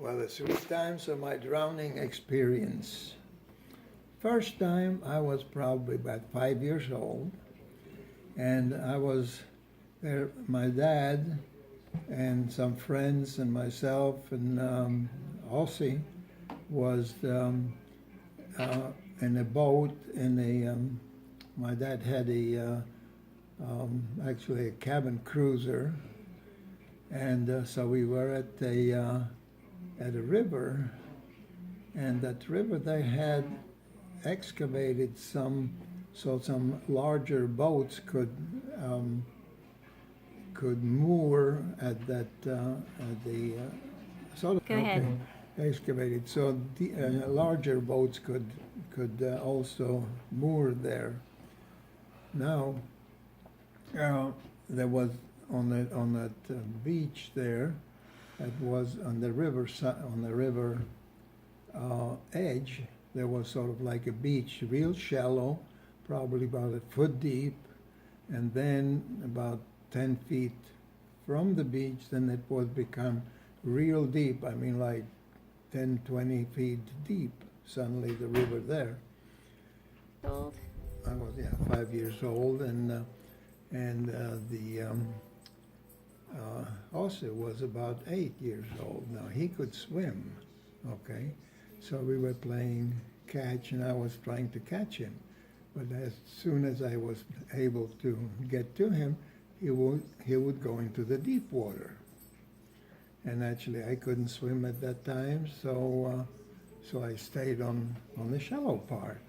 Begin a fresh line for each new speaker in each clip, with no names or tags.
Well, the three times of my drowning experience. First time, I was probably about 5 years old, and I was there. My dad and some friends and myself and Ossie was in a boat in a. My dad had actually a cabin cruiser, and so we were at a river, and that river they had excavated so some larger boats could moor at that at the sort of
Go ahead.
excavated, so the larger boats could also moor there. Now there was on that beach there. It was on the river edge. There was sort of like a beach, real shallow, probably about a foot deep, and then about 10 feet from the beach, then it would become real deep. I mean, like 10, 20 feet deep. Suddenly, the river there.
Old.
I was 5 years old, and also was about 8 years old. Now he could swim, okay? So we were playing catch, and I was trying to catch him. But as soon as I was able to get to him, he would go into the deep water. And actually, I couldn't swim at that time, so I stayed on the shallow part.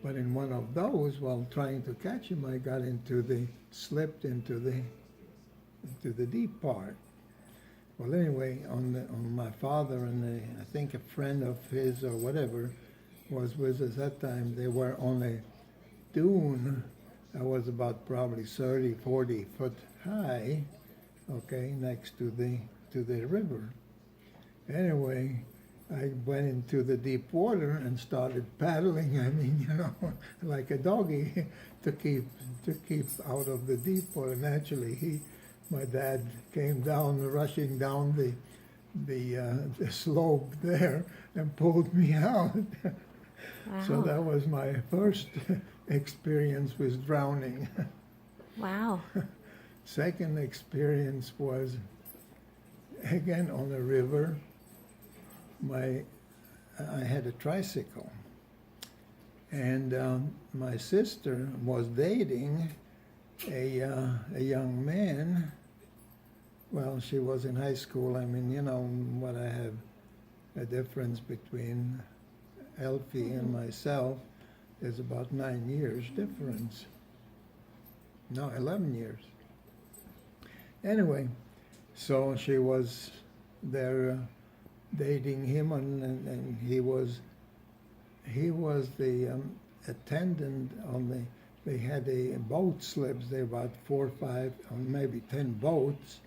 But in one of those, while trying to catch him, I slipped into the deep part. Well, anyway, on my father and I think a friend of his or whatever was with us at that time. They were on a dune that was about probably 30, 40 foot high, okay, next to the river. Anyway, I went into the deep water and started paddling. I mean, like a doggy to keep out of the deep water. Naturally, my dad came down, rushing down the slope there and pulled me out.
Wow.
So that was my first experience with drowning.
Wow.
Second experience was again on a river. I had a tricycle, and my sister was dating a young man. Well, she was in high school. I mean, what I have a difference between Elfie and myself is about 9 years difference. No, 11 years. Anyway, so she was there dating him, and he was the attendant on they had a boat slips. There were about 4 or 5, or maybe 10 boats.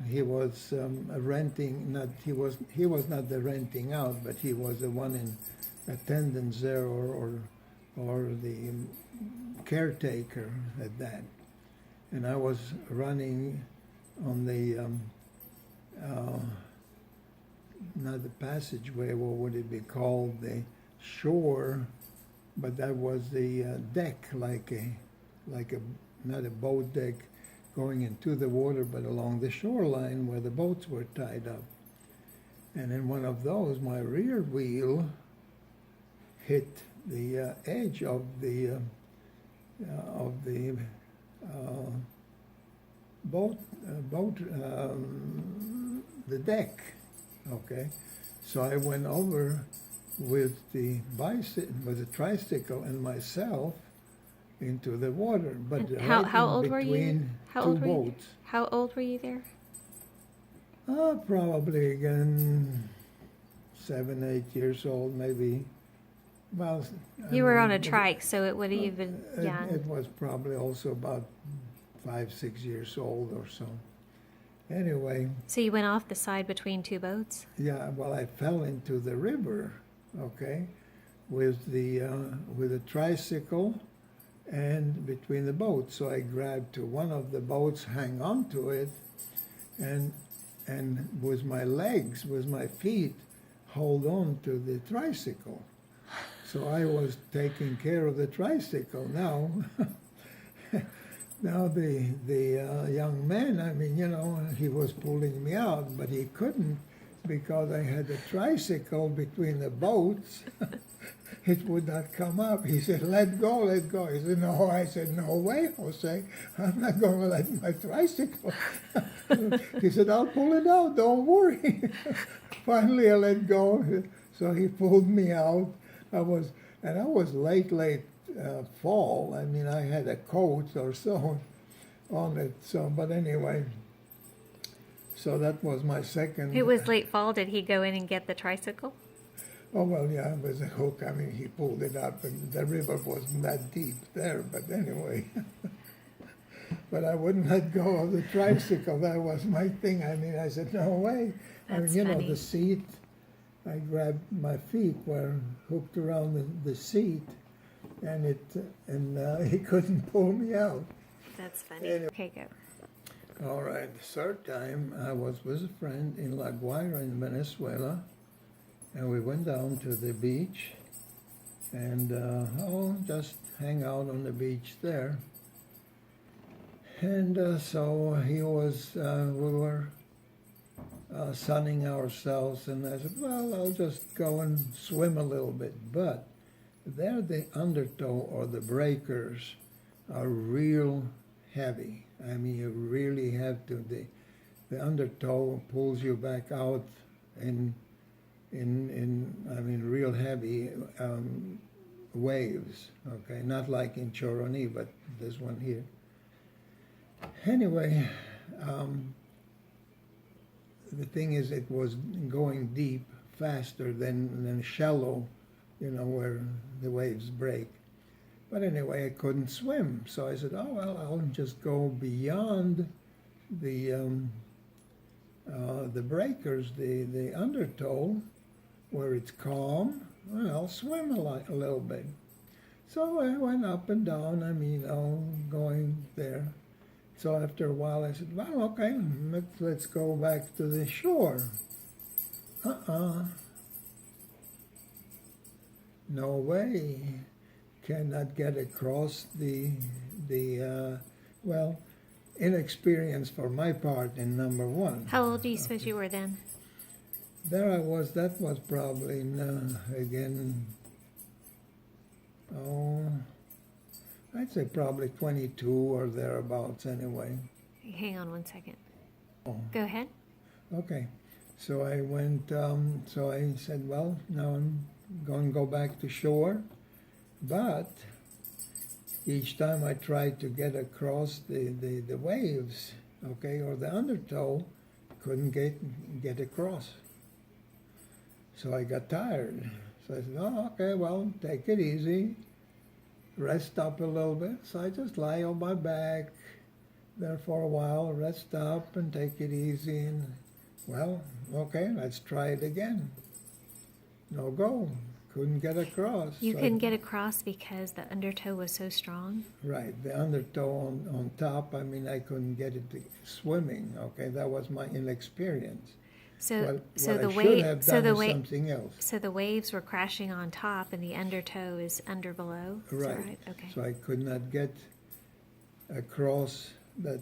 He was renting. He was not the renting out, but he was the one in attendance there, or the caretaker at that. And I was running on the not the passageway. What would it be called? The shore, but that was the deck, like a not a boat deck going into the water, but along the shoreline where the boats were tied up. And in one of those, my rear wheel hit the edge of the the deck. Okay, so I went over with the tricycle and myself into the water, but
How old were you?
between
How
two
old were you?
boats.
How old were you there?
Probably again 7, 8 years old, maybe. Well,
You were on a trike, so it would have even
It was probably also about 5, 6 years old or so. Anyway,
So you went off the side between two boats?
yeah, well, I fell into the river, okay, with the tricycle and between the boats. So I grabbed to one of the boats, hang on to it, and and with my legs, with my feet, hold on to the tricycle. So I was taking care of the tricycle. Now, now the young man, I mean, you know, he was pulling me out, but he couldn't because I had a tricycle between the boats. It would not come up. He said, let go, let go. He said, no. I said, no way, Jose. I'm not going to let my tricycle. He said, I'll pull it out. Don't worry. Finally, I let go. So he pulled me out. I was late fall. I mean, I had a coat or so on it. So, but anyway, so that was my second.
It was late fall. Did he go in and get the tricycle?
Oh, well, yeah, it was a hook. I mean, he pulled it up, and the river wasn't that deep there. But anyway, but I wouldn't let go of the tricycle. That was my thing. I mean, I said, no way. I mean,
That's
you know,
funny.
the seat, I grabbed my feet were hooked around the seat, and he couldn't pull me out.
That's funny.
Anyway.
Okay, go.
All right, the third time I was with a friend in La Guaira in Venezuela, and we went down to the beach and just hang out on the beach there. And so he was, we were sunning ourselves, and I said, well, I'll just go and swim a little bit. But there the undertow or the breakers are real heavy. I mean, you really have to, the undertow pulls you back out in I mean, real heavy waves, okay? Not like in Choroní, but this one here. Anyway, the thing is, it was going deep faster than shallow, you know, where the waves break. But anyway, I couldn't swim, so I said, oh, well, I'll just go beyond the breakers, the undertow, where it's calm, and I'll swim a little bit. So I went up and down, I mean, going there. So after a while, I said, well, okay, let's go back to the shore. No way. Cannot get across well, inexperience for my part in number one.
How old do you suppose you were then?
There I was, that was probably, again, I'd say probably 22 or thereabouts anyway.
Hang on one second.
Oh.
Go ahead.
Okay, so I went, so I said, well, now I'm going to go back to shore, but each time I tried to get across the waves, okay, or the undertow, couldn't get across. So I got tired. So I said, oh, okay, well, take it easy, rest up a little bit. So I just lie on my back there for a while, rest up and take it easy. And, well, okay, let's try it again. No go. Couldn't get across.
You
So
couldn't get across because the undertow was so strong?
Right, the undertow on top, I mean, I couldn't get it swimming, okay? That was my inexperience.
So, so
what
the
I should
wave,
have
so
done
the
is
wave,
something else.
so the waves were crashing on top, and the undertow is under below. Is that right? Okay.
So I could not get across that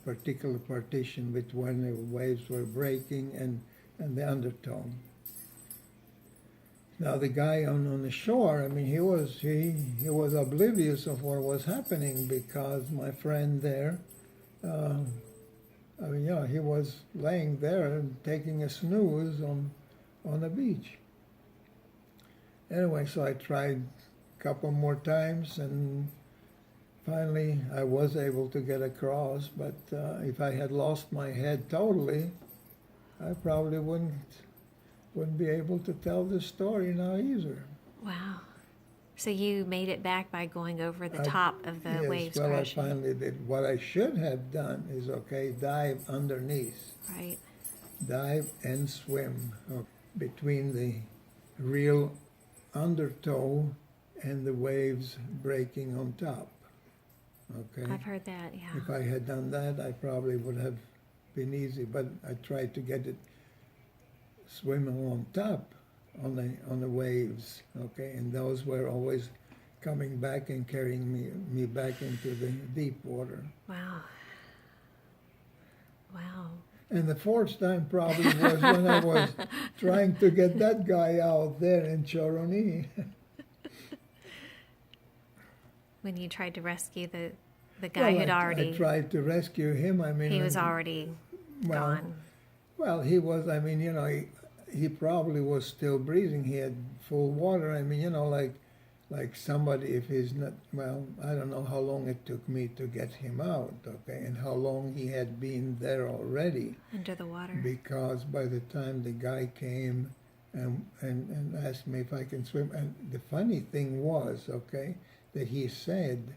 particular partition between the waves were breaking and the undertow. Now the guy on the shore, I mean, he was oblivious of what was happening because my friend there, I mean, yeah, he was laying there and taking a snooze on the beach. Anyway, so I tried a couple more times, and finally I was able to get across. But if I had lost my head totally, I probably wouldn't be able to tell this story now either.
Wow. So you made it back by going over the
I-
top of the
Yes,
waves
well,
crashing.
I finally did. What I should have done is, okay, dive underneath.
Right.
Dive and swim between the real undertow and the waves breaking on top. Okay?
I've heard that, yeah.
If I had done that, I probably would have been easy, but I tried to get it swimming on top on the waves, okay, and those were always coming back and carrying me back into the deep water.
Wow. Wow.
And the fourth time probably was when I was trying to get that guy out there in Choroní.
When you tried to rescue the guy who'd already,
I tried to rescue him. I mean,
he was already
well,
gone.
Well, he was. I mean, he probably was still breathing. He had full water. I mean, like somebody, if he's not, well, I don't know how long it took me to get him out, okay, and how long he had been there already.
Under the water.
Because by the time the guy came and asked me if I can swim, and the funny thing was, okay, that he said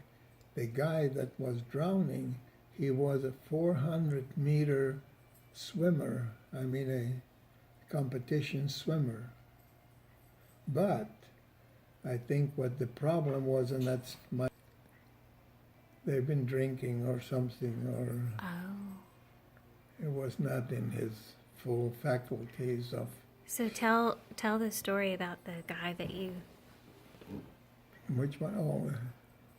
the guy that was drowning, he was a 400-meter swimmer, I mean a competition swimmer. But I think what the problem was, and that's they've been drinking or something, or it was not in his full faculties of.
So tell the story about the guy that you.
Which one? Oh,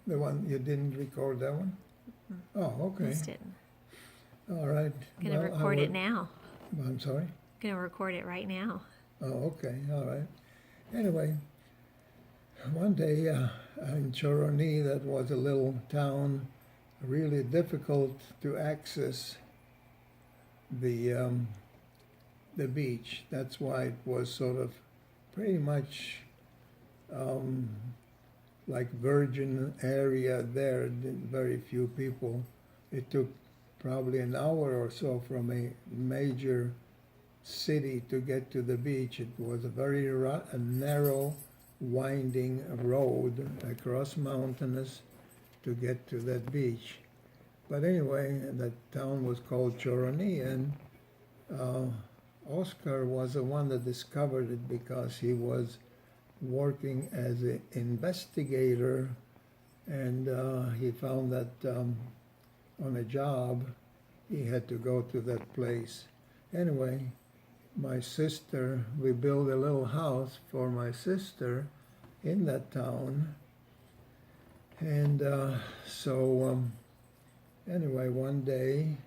the one you didn't record that one? Oh, okay.
Missed it.
All right.
Gonna
Well,
record it now.
I'm sorry?
Gonna record it right now.
Oh, okay. All right. Anyway, one day in Choroní, that was a little town, really difficult to access the beach. That's why it was sort of pretty much like virgin area there, very few people. It took probably an hour or so from a major city to get to the beach. It was a very narrow, winding road across mountains to get to that beach. But anyway, that town was called Choroní, and Oscar was the one that discovered it because he was working as an investigator, and he found that on a job he had to go to that place. Anyway, my sister, we built a little house for my sister in that town, and anyway, one day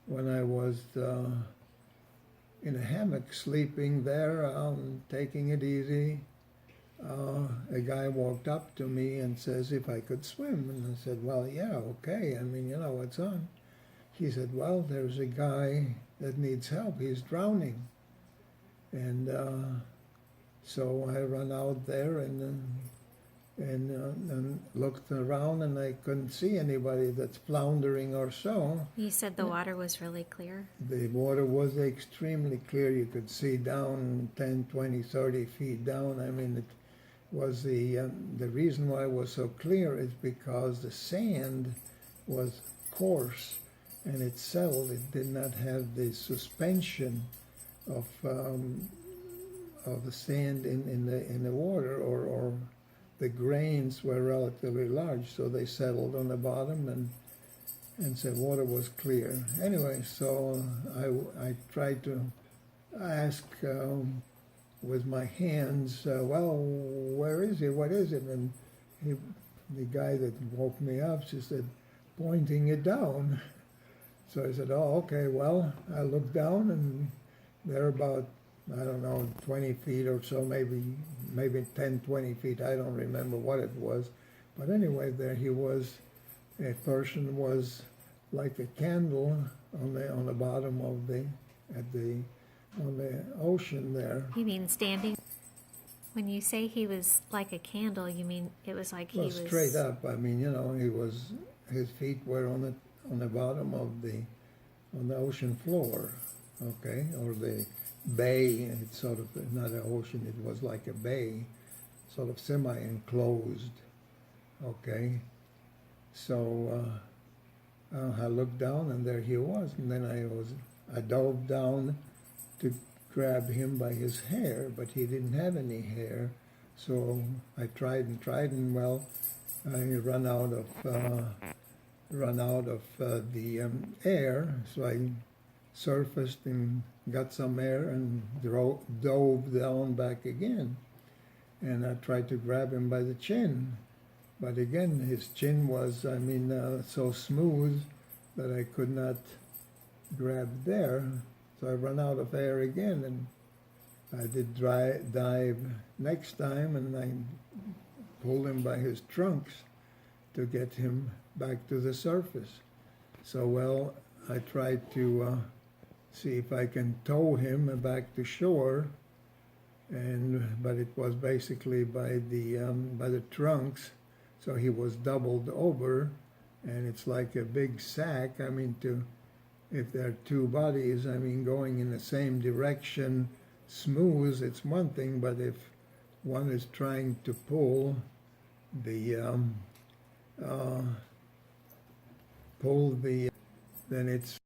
when I was in a hammock sleeping there, taking it easy, a guy walked up to me and says if I could swim, and I said, well, yeah, okay, I mean, what's on? He said, well, there's a guy that needs help, he's drowning. And so I ran out there and looked around, and I couldn't see anybody that's floundering or so.
You said the water was really clear.
The water was extremely clear. You could see down 10, 20, 30 feet down. I mean, it was the reason why it was so clear is because the sand was coarse and it settled. It did not have the suspension of the sand in the water, or the grains were relatively large, so they settled on the bottom, and so water was clear. Anyway, so I tried to ask with my hands, well, where is it? What is it? And the guy that woke me up, she said, pointing it down. So I said, oh, okay, well, I looked down, and they're about, I don't know, 20 feet or so, maybe 10, 20 feet. I don't remember what it was. But anyway, there he was. A person was like a candle on the bottom of on the ocean there.
You mean standing? When you say he was like a candle, you mean it was like he was
straight up. I mean, his feet were on the bottom of on the ocean floor, okay, or the bay. It's sort of not an ocean. It was like a bay, sort of semi-enclosed, okay. So I looked down, and there he was, and then I dove down to grab him by his hair, but he didn't have any hair. So I tried, and well, I ran out run out of the air, so I surfaced and got some air and dove down back again. And I tried to grab him by the chin. But again, his chin was, so smooth that I could not grab there. So I ran out of air again, and I did dive next time, and I pulled him by his trunks to get him back to the surface. So, well, I tried to see if I can tow him back to shore, but it was basically by the trunks, so he was doubled over, and it's like a big sack. If there are two bodies, going in the same direction, smooth, it's one thing, but if one is trying to pull then it's